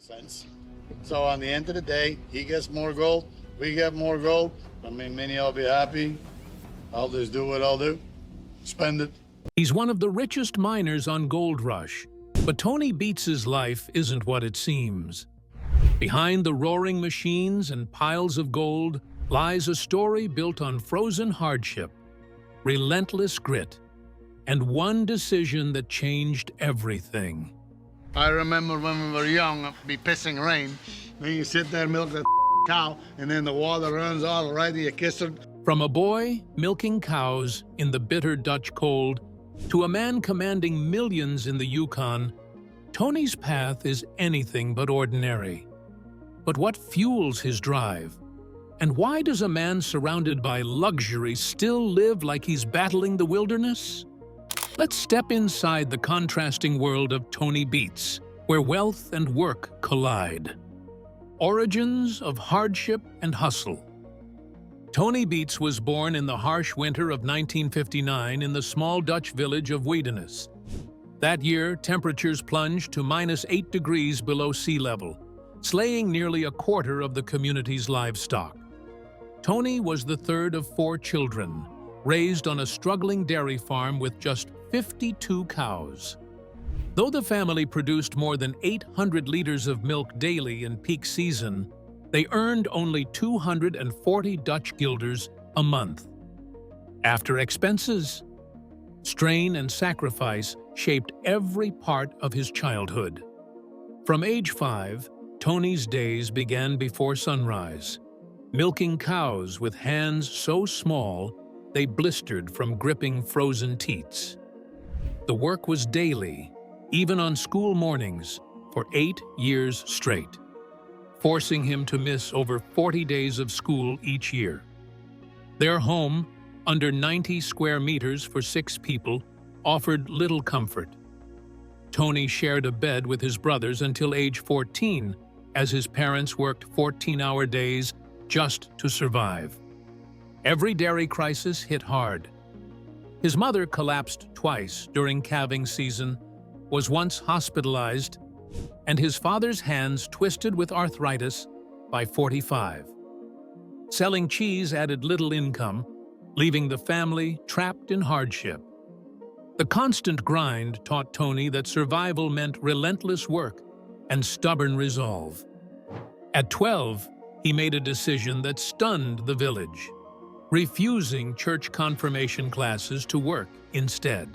sense. So on the end of the day, he gets more gold, we get more gold. I mean, Minnie, I'll be happy. I'll just do what I'll do. Spend it. He's one of the richest miners on Gold Rush, but Tony Beets' life isn't what it seems. Behind the roaring machines and piles of gold lies a story built on frozen hardship, relentless grit, and one decision that changed everything. I remember when we were young, be pissing rain, then you sit there, milk that cow, and then the water runs all right, you kiss her. From a boy milking cows in the bitter Dutch cold to a man commanding millions in the Yukon, Tony's path is anything but ordinary. But what fuels his drive? And why does a man surrounded by luxury still live like he's battling the wilderness? Let's step inside the contrasting world of Tony Beets, where wealth and work collide. Origins of hardship and hustle. Tony Beets was born in the harsh winter of 1959 in the small Dutch village of Wedenes. That year, temperatures plunged to -8 degrees below sea level, slaying nearly a quarter of the community's livestock. Tony was the third of 4 children, raised on a struggling dairy farm with just 52 cows. Though the family produced more than 800 liters of milk daily in peak season, they earned only 240 Dutch guilders a month. After expenses, strain and sacrifice shaped every part of his childhood. From age 5, Tony's days began before sunrise, milking cows with hands so small they blistered from gripping frozen teats. The work was daily, even on school mornings, for 8 years straight, forcing him to miss over 40 days of school each year. Their home, under 90 square meters for 6 people, offered little comfort. Tony shared a bed with his brothers until age 14, as his parents worked 14-hour days just to survive. Every dairy crisis hit hard. His mother collapsed twice during calving season, was once hospitalized, and his father's hands twisted with arthritis by 45. Selling cheese added little income, leaving the family trapped in hardship. The constant grind taught Tony that survival meant relentless work and stubborn resolve. At 12, he made a decision that stunned the village, refusing church confirmation classes to work instead.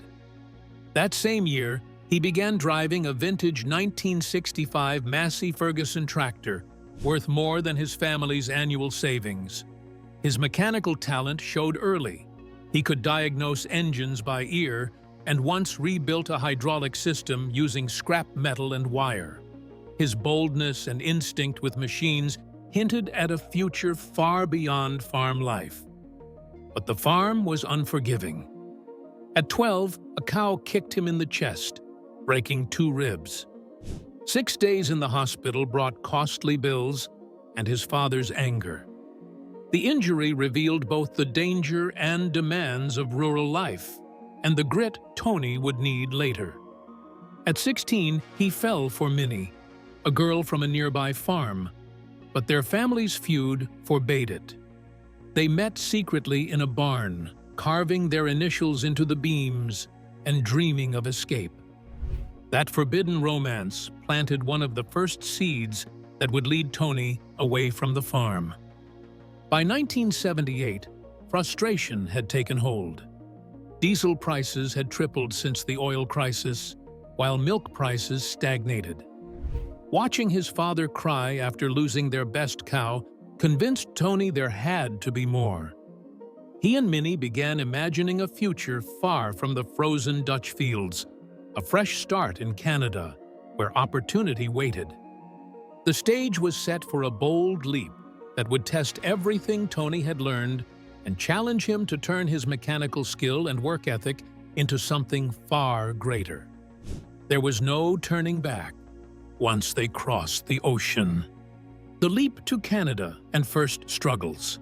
That same year, he began driving a vintage 1965 Massey Ferguson tractor, worth more than his family's annual savings. His mechanical talent showed early. He could diagnose engines by ear and once rebuilt a hydraulic system using scrap metal and wire. His boldness and instinct with machines hinted at a future far beyond farm life. But the farm was unforgiving. At 12, a cow kicked him in the chest, breaking 2 ribs. 6 days in the hospital brought costly bills and his father's anger. The injury revealed both the danger and demands of rural life, and the grit Tony would need later. At 16, he fell for Minnie, a girl from a nearby farm, but their family's feud forbade it. They met secretly in a barn, carving their initials into the beams and dreaming of escape. That forbidden romance planted one of the first seeds that would lead Tony away from the farm. By 1978, frustration had taken hold. Diesel prices had tripled since the oil crisis, while milk prices stagnated. Watching his father cry after losing their best cow convinced Tony there had to be more. He and Minnie began imagining a future far from the frozen Dutch fields, a fresh start in Canada, where opportunity waited. The stage was set for a bold leap that would test everything Tony had learned and challenge him to turn his mechanical skill and work ethic into something far greater. There was no turning back once they crossed the ocean. The leap to Canada and first struggles.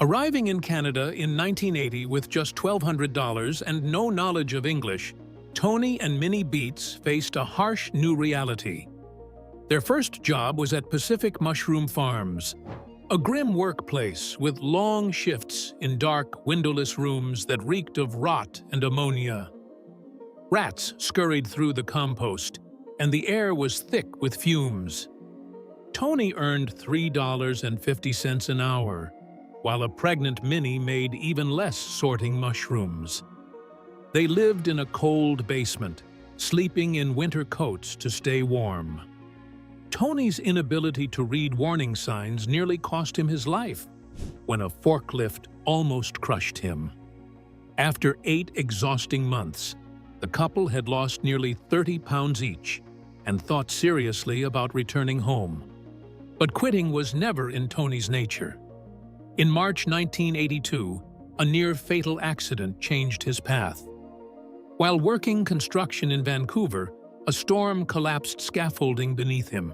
Arriving in Canada in 1980 with just $1,200 and no knowledge of English, Tony and Minnie Beets faced a harsh new reality. Their first job was at Pacific Mushroom Farms, a grim workplace with long shifts in dark, windowless rooms that reeked of rot and ammonia. Rats scurried through the compost, and the air was thick with fumes. Tony earned $3.50 an hour, while a pregnant Minnie made even less sorting mushrooms. They lived in a cold basement, sleeping in winter coats to stay warm. Tony's inability to read warning signs nearly cost him his life when a forklift almost crushed him. After 8 exhausting months, the couple had lost nearly 30 pounds each and thought seriously about returning home. But quitting was never in Tony's nature. In March 1982, a near-fatal accident changed his path. While working construction in Vancouver, a storm collapsed scaffolding beneath him.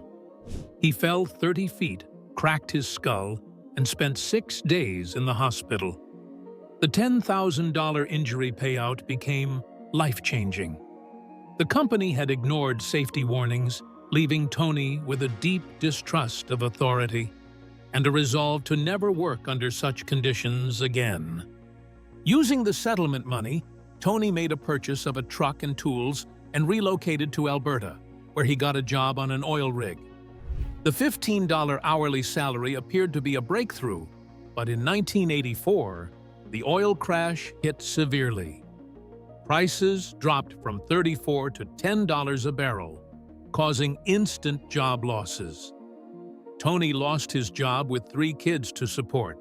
He fell 30 feet, cracked his skull, and spent 6 days in the hospital. The $10,000 injury payout became life-changing. The company had ignored safety warnings, leaving Tony with a deep distrust of authority and a resolve to never work under such conditions again. Using the settlement money, Tony made a purchase of a truck and tools and relocated to Alberta, where he got a job on an oil rig. The $15 hourly salary appeared to be a breakthrough, but in 1984, the oil crash hit severely. Prices dropped from $34 to $10 a barrel, causing instant job losses. Tony lost his job with 3 kids to support.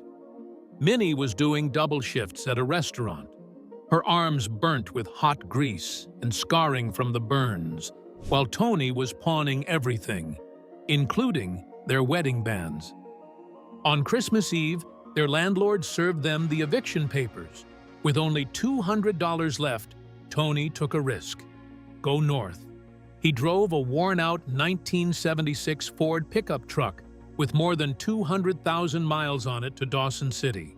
Minnie was doing double shifts at a restaurant, her arms burnt with hot grease and scarring from the burns, while Tony was pawning everything, including their wedding bands. On Christmas Eve, their landlord served them the eviction papers. With only $200 left, Tony took a risk. Go north. He drove a worn-out 1976 Ford pickup truck with more than 200,000 miles on it to Dawson City.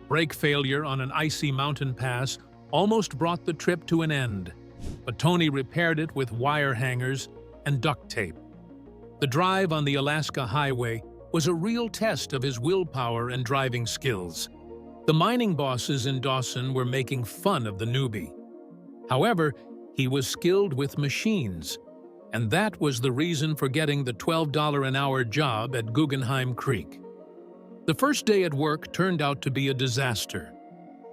Brake failure on an icy mountain pass almost brought the trip to an end, but Tony repaired it with wire hangers and duct tape. The drive on the Alaska Highway was a real test of his willpower and driving skills. The mining bosses in Dawson were making fun of the newbie. However, he was skilled with machines, and that was the reason for getting the $12 an hour job at Guggenheim Creek. The first day at work turned out to be a disaster.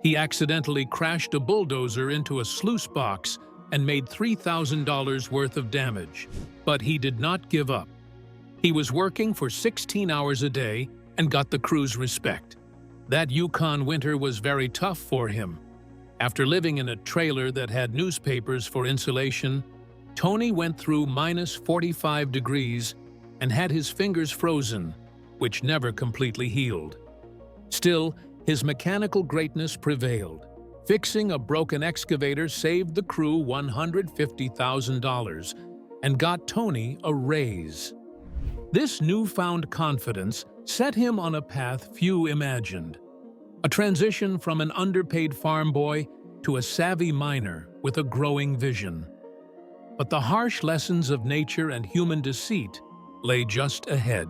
He accidentally crashed a bulldozer into a sluice box and made $3,000 worth of damage. But he did not give up. He was working for 16 hours a day and got the crew's respect. That Yukon winter was very tough for him. After living in a trailer that had newspapers for insulation, Tony went through minus 45 degrees and had his fingers frozen, which never completely healed. Still, his mechanical greatness prevailed. Fixing a broken excavator saved the crew $150,000 and got Tony a raise. This newfound confidence set him on a path few imagined. A transition from an underpaid farm boy to a savvy miner with a growing vision. But the harsh lessons of nature and human deceit lay just ahead.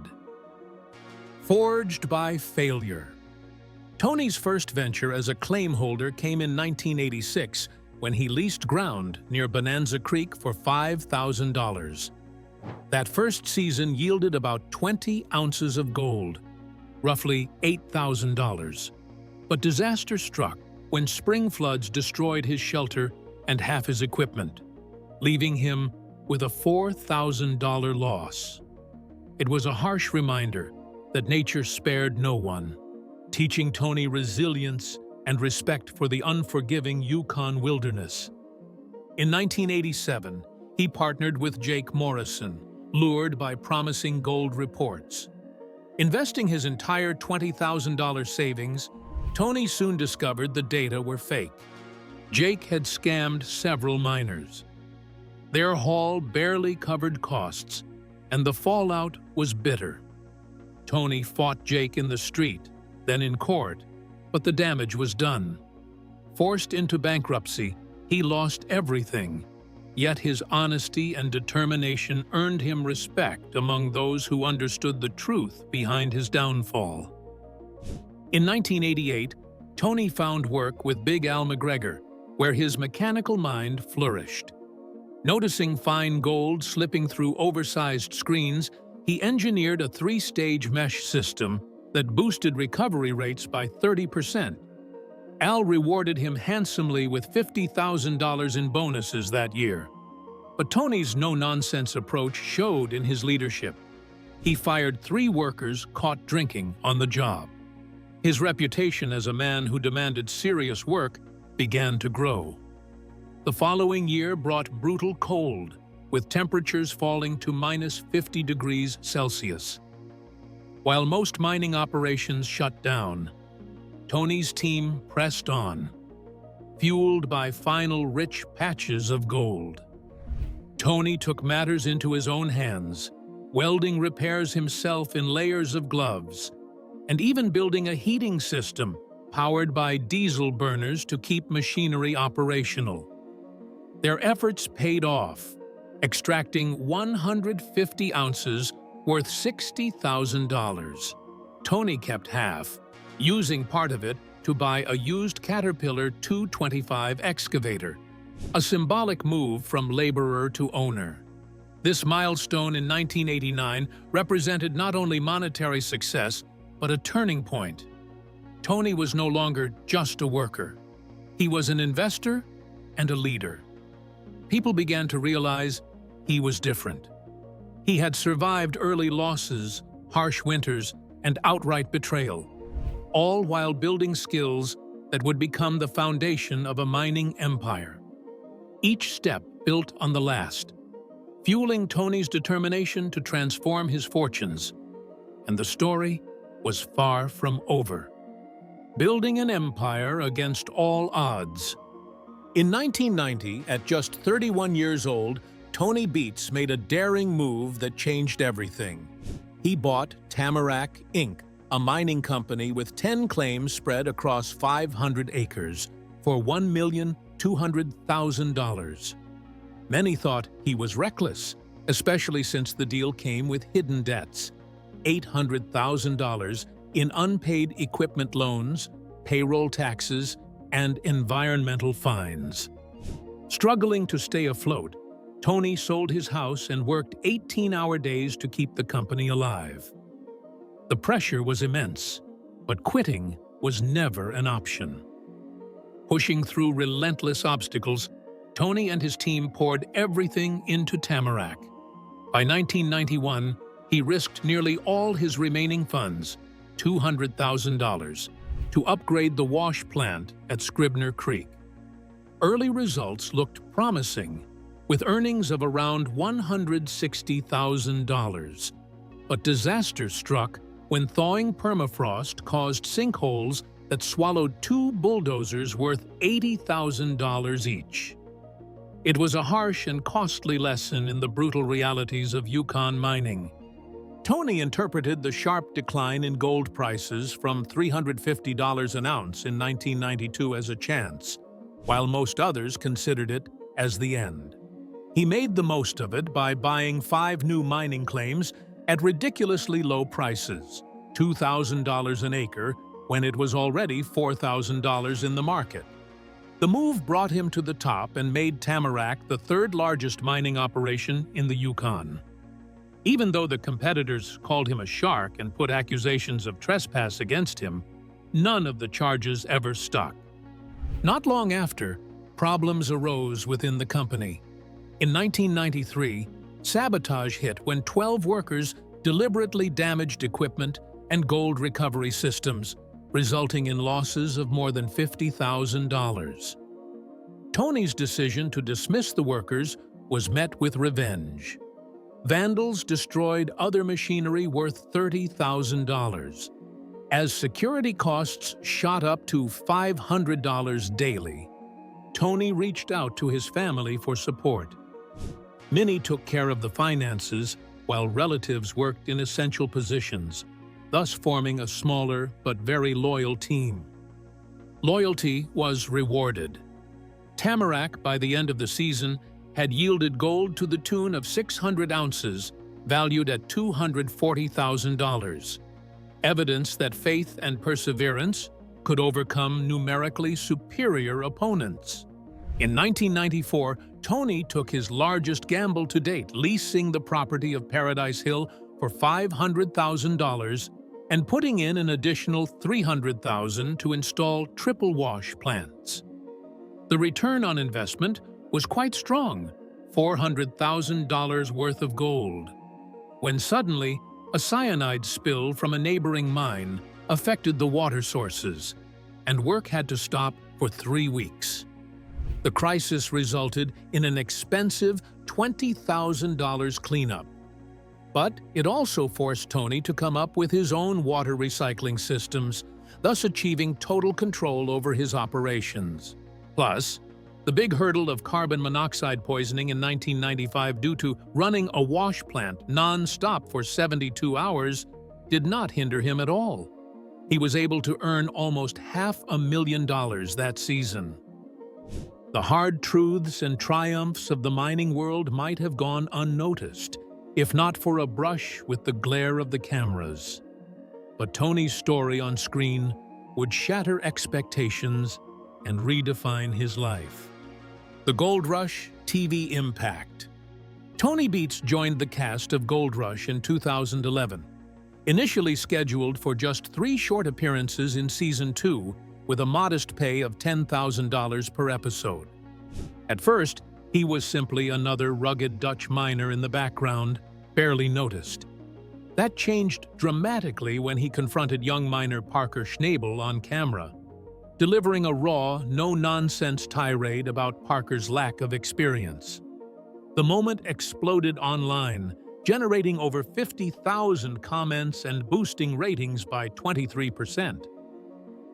Forged by failure. Tony's first venture as a claim holder came in 1986 when he leased ground near Bonanza Creek for $5,000. That first season yielded about 20 ounces of gold, roughly $8,000. But disaster struck when spring floods destroyed his shelter and half his equipment, leaving him with a $4,000 loss. It was a harsh reminder that nature spared no one, teaching Tony resilience and respect for the unforgiving Yukon wilderness. In 1987, he partnered with Jake Morrison, lured by promising gold reports. Investing his entire $20,000 savings, Tony soon discovered the data were fake. Jake had scammed several miners. Their haul barely covered costs, and the fallout was bitter. Tony fought Jake in the street, then in court, but the damage was done. Forced into bankruptcy, he lost everything, Yet his honesty and determination earned him respect among those who understood the truth behind his downfall. In 1988, Tony found work with Big Al McGregor, where his mechanical mind flourished. Noticing fine gold slipping through oversized screens, he engineered a 3-stage mesh system that boosted recovery rates by 30%. Al rewarded him handsomely with $50,000 in bonuses that year. But Tony's no-nonsense approach showed in his leadership. He fired 3 workers caught drinking on the job. His reputation as a man who demanded serious work began to grow. The following year brought brutal cold, with temperatures falling to -50 degrees Celsius. While most mining operations shut down, Tony's team pressed on, fueled by final rich patches of gold. Tony took matters into his own hands, welding repairs himself in layers of gloves, and even building a heating system powered by diesel burners to keep machinery operational. Their efforts paid off, extracting 150 ounces worth $60,000. Tony kept half, using part of it to buy a used Caterpillar 225 excavator, a symbolic move from laborer to owner. This milestone in 1989 represented not only monetary success, but a turning point. Tony was no longer just a worker. He was an investor and a leader. People began to realize he was different. He had survived early losses, harsh winters, and outright betrayal, all while building skills that would become the foundation of a mining empire. Each step built on the last, fueling Tony's determination to transform his fortunes. And the story was far from over. Building an empire against all odds. In 1990, at just 31 years old, Tony Beets made a daring move that changed everything. He bought Tamarack, Inc., a mining company with 10 claims spread across 500 acres, for $1,200,000. Many thought he was reckless, especially since the deal came with hidden debts: $800,000 in unpaid equipment loans, payroll taxes, and environmental fines. Struggling to stay afloat, Tony sold his house and worked 18-hour days to keep the company alive. The pressure was immense, but quitting was never an option. Pushing through relentless obstacles, Tony and his team poured everything into Tamarack. By 1991, he risked nearly all his remaining funds, $200,000, to upgrade the wash plant at Scribner Creek. Early results looked promising, with earnings of around $160,000. But disaster struck when thawing permafrost caused sinkholes that swallowed 2 bulldozers worth $80,000 each. It was a harsh and costly lesson in the brutal realities of Yukon mining. Tony interpreted the sharp decline in gold prices from $350 an ounce in 1992 as a chance, while most others considered it as the end. He made the most of it by buying 5 new mining claims at ridiculously low prices, $2,000 an acre, when it was already $4,000 in the market. The move brought him to the top and made Tamarack the 3rd largest mining operation in the Yukon. Even though the competitors called him a shark and put accusations of trespass against him, none of the charges ever stuck. Not long after, problems arose within the company. In 1993, sabotage hit when 12 workers deliberately damaged equipment and gold recovery systems, resulting in losses of more than $50,000. Tony's decision to dismiss the workers was met with revenge. Vandals destroyed other machinery worth $30,000. As security costs shot up to $500 daily, Tony reached out to his family for support. Many took care of the finances, while relatives worked in essential positions, thus forming a smaller but very loyal team. Loyalty was rewarded. Tamarack, by the end of the season, had yielded gold to the tune of 600 ounces, valued at $240,000. Evidence that faith and perseverance could overcome numerically superior opponents. In 1994, Tony took his largest gamble to date, leasing the property of Paradise Hill for $500,000 and putting in an additional $300,000 to install triple wash plants. The return on investment was quite strong, $400,000 worth of gold, when suddenly a cyanide spill from a neighboring mine affected the water sources, and work had to stop for 3 weeks. The crisis resulted in an expensive $20,000 cleanup. But it also forced Tony to come up with his own water recycling systems, thus achieving total control over his operations. Plus, the big hurdle of carbon monoxide poisoning in 1995 due to running a wash plant non-stop for 72 hours did not hinder him at all. He was able to earn almost $500,000 that season. The hard truths and triumphs of the mining world might have gone unnoticed, if not for a brush with the glare of the cameras. But Tony's story on screen would shatter expectations and redefine his life. The Gold Rush TV Impact. Tony Beets joined the cast of Gold Rush in 2011, initially scheduled for just 3 short appearances in Season 2 with a modest pay of $10,000 per episode. At first, he was simply another rugged Dutch miner in the background, barely noticed. That changed dramatically when he confronted young miner Parker Schnabel on camera, delivering a raw, no-nonsense tirade about Parker's lack of experience. The moment exploded online, generating over 50,000 comments and boosting ratings by 23%.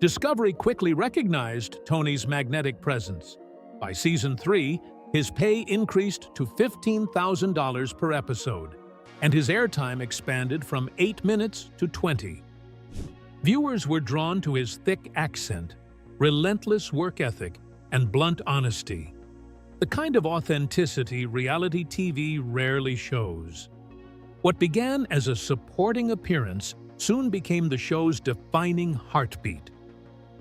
Discovery quickly recognized Tony's magnetic presence. By Season 3, his pay increased to $15,000 per episode, and his airtime expanded from 8 minutes to 20. Viewers were drawn to his thick accent, relentless work ethic, and blunt honesty, the kind of authenticity reality TV rarely shows. What began as a supporting appearance soon became the show's defining heartbeat,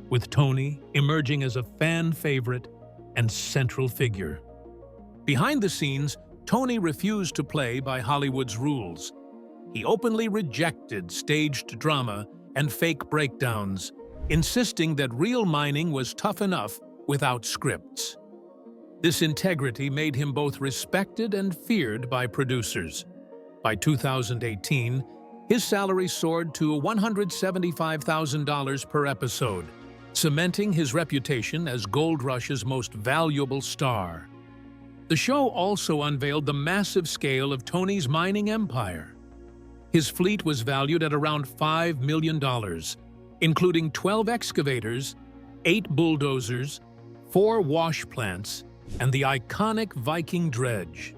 with Tony emerging as a fan favorite and central figure. Behind the scenes, Tony refused to play by Hollywood's rules. He openly rejected staged drama and fake breakdowns, insisting that real mining was tough enough without scripts. This integrity made him both respected and feared by producers. By 2018, his salary soared to $175,000 per episode, cementing his reputation as Gold Rush's most valuable star. The show also unveiled the massive scale of Tony's mining empire. His fleet was valued at around $5 million, including 12 excavators, 8 bulldozers, 4 wash plants, and the iconic Viking dredge.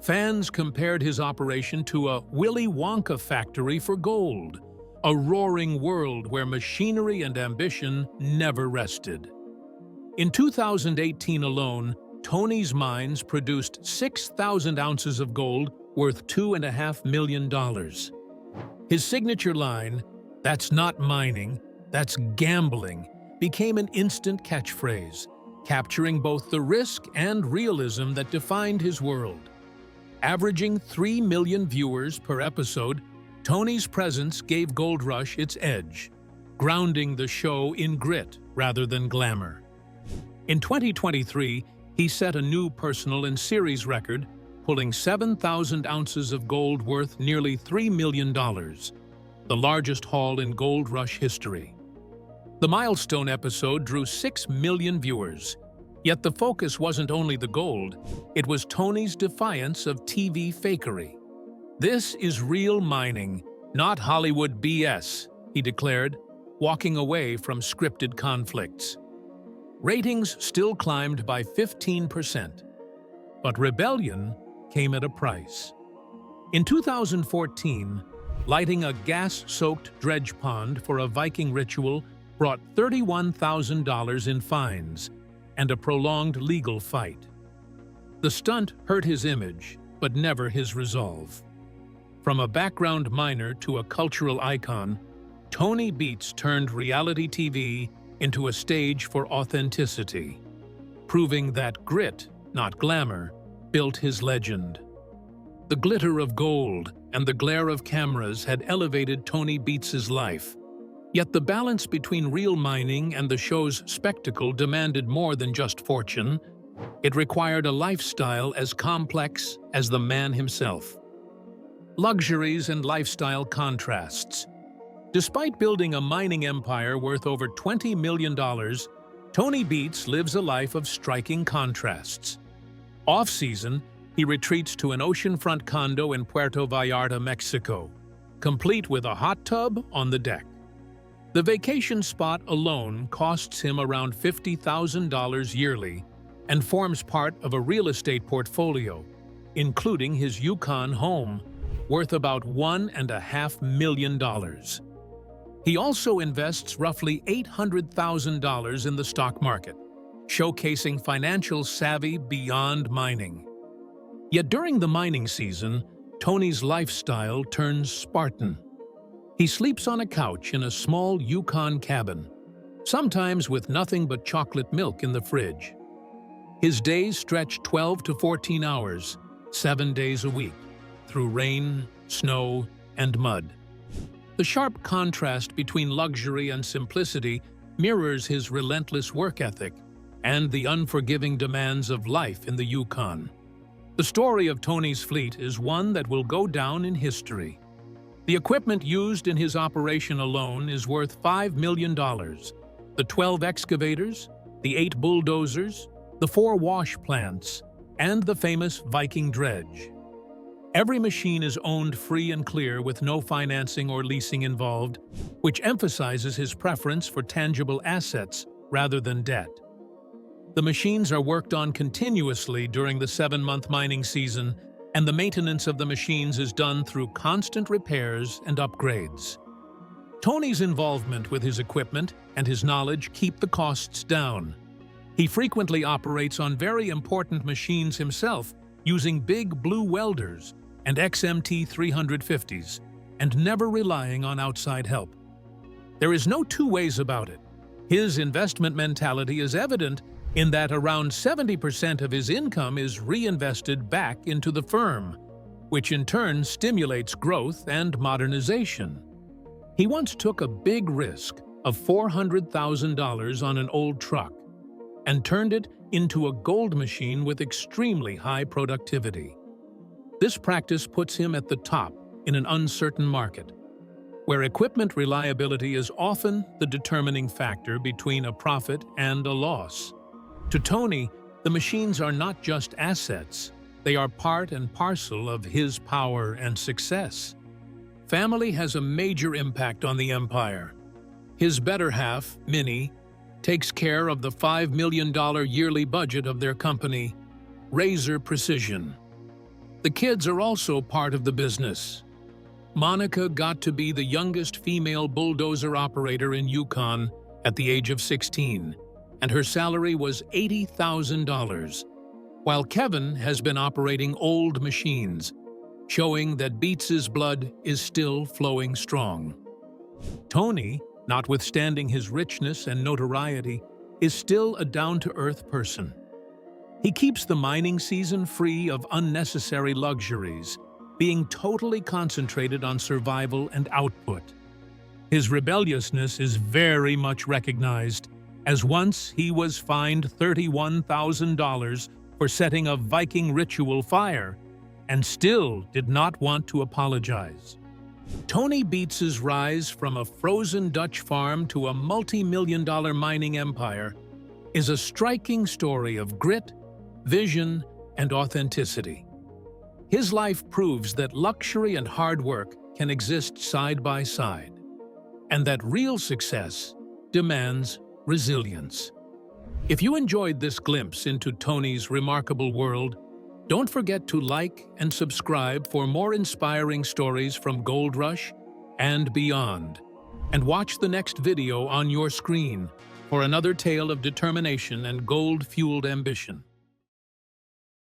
Fans compared his operation to a Willy Wonka factory for gold, a roaring world where machinery and ambition never rested. In 2018 alone, Tony's mines produced 6,000 ounces of gold worth $2.5 million. His signature line, "That's not mining, that's gambling," became an instant catchphrase, capturing both the risk and realism that defined his world. Averaging 3 million viewers per episode, Tony's presence gave Gold Rush its edge, grounding the show in grit rather than glamour. In 2023, he set a new personal and series record, pulling 7,000 ounces of gold worth nearly $3 million, the largest haul in Gold Rush history. The milestone episode drew 6 million viewers, yet the focus wasn't only the gold, it was Tony's defiance of TV fakery. "This is real mining, not Hollywood BS," he declared, walking away from scripted conflicts. Ratings still climbed by 15%, but rebellion came at a price. In 2014, lighting a gas-soaked dredge pond for a Viking ritual brought $31,000 in fines and a prolonged legal fight. The stunt hurt his image, but never his resolve. From a background miner to a cultural icon, Tony Beets turned reality TV into a stage for authenticity, proving that grit, not glamour, built his legend. The glitter of gold and the glare of cameras had elevated Tony Beets's life. Yet the balance between real mining and the show's spectacle demanded more than just fortune. It required a lifestyle as complex as the man himself. Luxuries and lifestyle contrasts. Despite building a mining empire worth over $20 million, Tony Beets lives a life of striking contrasts. Off-season, he retreats to an oceanfront condo in Puerto Vallarta, Mexico, complete with a hot tub on the deck. The vacation spot alone costs him around $50,000 yearly and forms part of a real estate portfolio, including his Yukon home, worth about $1.5 million. He also invests roughly $800,000 in the stock market, showcasing financial savvy beyond mining. Yet during the mining season, Tony's lifestyle turns Spartan. He sleeps on a couch in a small Yukon cabin, sometimes with nothing but chocolate milk in the fridge. His days stretch 12 to 14 hours, 7 days a week, through rain, snow, and mud. The sharp contrast between luxury and simplicity mirrors his relentless work ethic and the unforgiving demands of life in the Yukon. The story of Tony's fleet is one that will go down in history. The equipment used in his operation alone is worth $5 million. The 12 excavators, the 8 bulldozers, the 4 wash plants, and the famous Viking dredge. Every machine is owned free and clear with no financing or leasing involved, which emphasizes his preference for tangible assets rather than debt. The machines are worked on continuously during the 7-month mining season, and the maintenance of the machines is done through constant repairs and upgrades. Tony's involvement with his equipment and his knowledge keep the costs down. He frequently operates on very important machines himself, using big blue welders and XMT 350s, and never relying on outside help. There is no two ways about it. His investment mentality is evident in that around 70% of his income is reinvested back into the firm, which in turn stimulates growth and modernization. He once took a big risk of $400,000 on an old truck and turned it into a gold machine with extremely high productivity. This practice puts him at the top in an uncertain market, where equipment reliability is often the determining factor between a profit and a loss. To Tony, the machines are not just assets, they are part and parcel of his power and success. Family has a major impact on the empire. His better half, Minnie, takes care of the $5 million yearly budget of their company, Razor Precision. The kids are also part of the business. Monica got to be the youngest female bulldozer operator in Yukon at the age of 16, and her salary was $80,000, while Kevin has been operating old machines, showing that Beets's blood is still flowing strong. Tony, notwithstanding his richness and notoriety, is still a down-to-earth person. He keeps the mining season free of unnecessary luxuries, being totally concentrated on survival and output. His rebelliousness is very much recognized, as once he was fined $31,000 for setting a Viking ritual fire, and still did not want to apologize. Tony Beets's rise from a frozen Dutch farm to a multi-million-dollar mining empire is a striking story of grit, vision, and authenticity. His life proves that luxury and hard work can exist side by side, and that real success demands resilience. If you enjoyed this glimpse into Tony's remarkable world, don't forget to like and subscribe for more inspiring stories from Gold Rush and beyond. And watch the next video on your screen for another tale of determination and gold-fueled ambition.